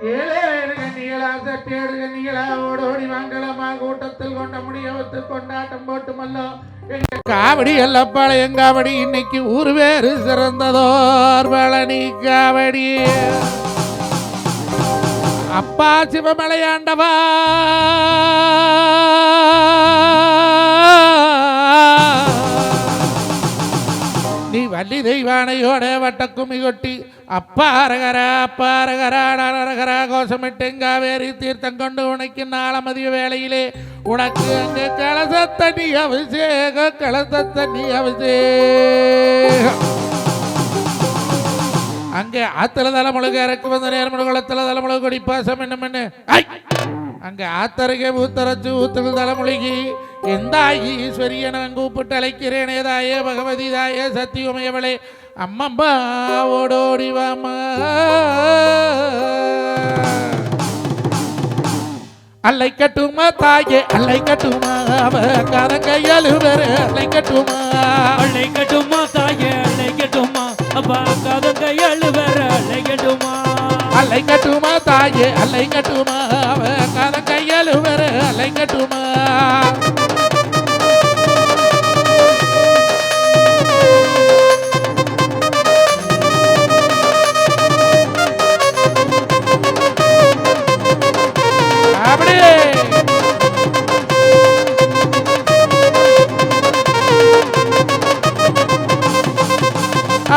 ஏழேடுகண்ணிகளா சட்டேடுகண்ணிகளா ஓடோடி மங்களமா கூட்டத்தில் கொண்ட முடியவத்து கொண்டாட்டம் போட்டுமல்லோ காவடி எல்லப்பாள எங்காவடி இன்னைக்கு ஊர் வேறு சிறந்ததோர் பழனி காவடி அப்பா சிவமலையாண்டவா நீ வள்ளி தெய்வானையோட வட்டக்குமி கொட்டி அப்பாரகரா கோஷமிட்டுங்காவேரி தீர்த்தம் கொண்டு உனக்கு நாள மதிய வேளையிலே உனக்கு அங்கே கலசத்தண்ணி அபிஷேகம் அங்கே ஆத்துல தலைமுழுக இறக்கு வந்த நேர்மல குளத்துல தலைமுழுக கொடி பாசம் என்ன அங்கே ஆத்தருகே ஊத்தரைச்சு ஊத்துகள் தலைமுழுகி எந்தாயி ஈஸ்வரியன் அங்கு கூப்பிட்டு அழைக்கிறேனே தாயே பகவதி தாயே சத்தியமயவளே அம்மம்மா ஓடோடி வாமா அல்லை கட்டுமா தாயே அல்லை கட்டுமா அவ கையாலு வேற அல்லை கட்டுமா தாயே அல்லை கட்டுமா அப்பா கையாலு வேற அல்லை கட்டுமா தாயே அல்லை கட்டுமா அவ கையாலு வேற அல்லை கட்டுமா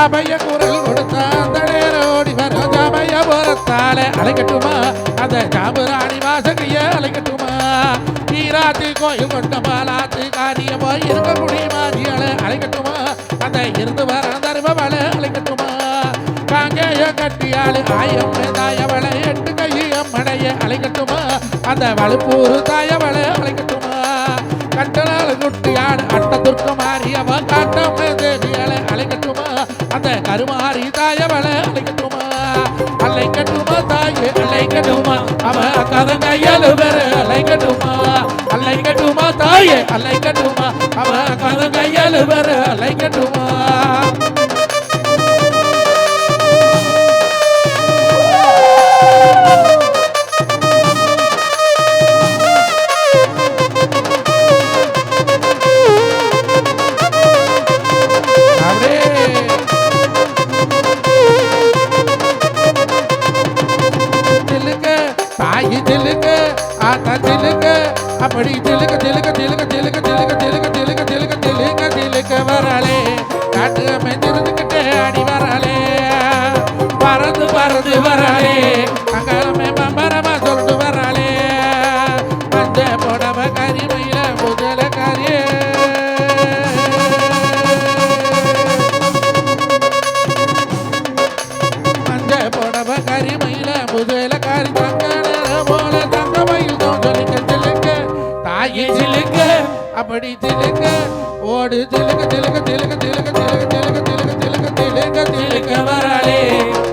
அபய குரல் கொடுத்தா தடேரோடி வர ஜாபய போரத்தாலே அலைக்கட்டுமா அந்த ஜாபுராணி வாசகைய அலைக்கட்டுமா ஈராத்து கோயில் கொண்ட பாலாத்து காரியமா இருக்கக்கூடிய மாதிரியால அலைக்கட்டுமா அந்த இருந்து வர தருபவள அலைக்கட்டுமா காங்கேய கட்டியாளு ஆயம் தாயவள எட்டு கையம் மடைய அலைக்கட்டுமா அந்த வலுப்பூர் தாயவள அலைக்கட்டுமா கட்டளால குட்டியாடு அட்ட துர்க்க மாறியவ காட்டம் தேவியலை அலைக்கட்டுமா அந்த கருமாறி தாயவள அலைக்கட்டுமா அலைக்கட்டுமா தாயே அலைக்கட்டுமா அவ கதங்கையலு பெற அலைக்கட்டுமா அலைக்கட்டுமா தாயே அலைக்கட்டுமா அவ கதங்கையலு பெற அலைக்கட்டுமா அப்படி திலுக்க திலுக்க திலுக்க திலுக்க திலுக்க திலுக்க திலுக்க திலுக்க திலுக்க திலுக்க வராளே காட்டு அமைஞ்சிருந்துக்கிட்டே அடி வராளே பறந்து பறந்து வராளே அங்காமே மம்பரமா சொல்லிட்டு வராளே மஞ்ச புடவ கரிமையில முதல காரியே மஞ்ச புடவ கரிமையில முதல காரி தங்க போல தங்க மயில் அப்படி திலுக்க ஓடு திலுக்க திலுக்க திலுக்க திலுக்க திலுக்க திலுக்க திலுக்க திலுக்க திலுக்க திலுக்க வராளே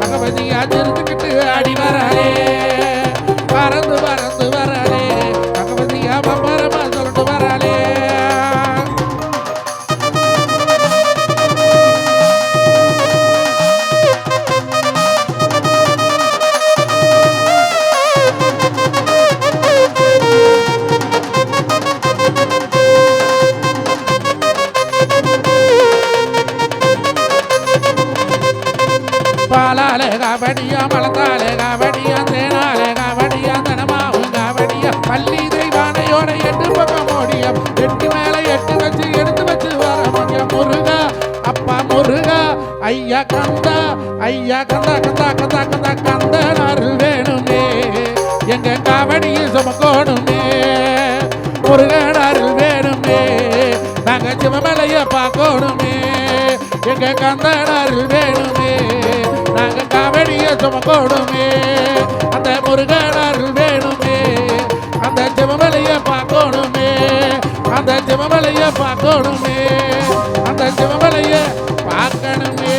பகவதியா திருந்துக்கிட்டு ஆடி வராளே பறந்து பறந்து வராளே பகவதியா பம்பரமா சொல்லிட்டு வராளே பாலாலே காவடியா மலத்தாலே காவடியா தேனாலே காவடியா தனமாவும் காவடியா பள்ளி தெய்வானையோட எட்டு பக்கம் ஓடியா எட்டு மேல எட்டு வச்சு எடுத்து வச்சு வர முடியும் முருகா அப்பா முருகா ஐயா கந்தா கந்தா கந்தா கந்தா கந்தன் அருள் வேணுமே எங்க காவடியை சுமக்கணுமே முருகன் அருள் வேணுமே நாங்க சிவமலைய பார்க்கணுமே எங்க கந்தன் அருள் வேணுமே நாங்க காவடிய சுமக்கணுமே அந்த முருகன் அருள் வேணுமே அந்த சிவமலைய பார்க்கணுமே அந்த சிவமலைய பார்க்கணுமே அந்த சிவமலைய பார்க்கணுமே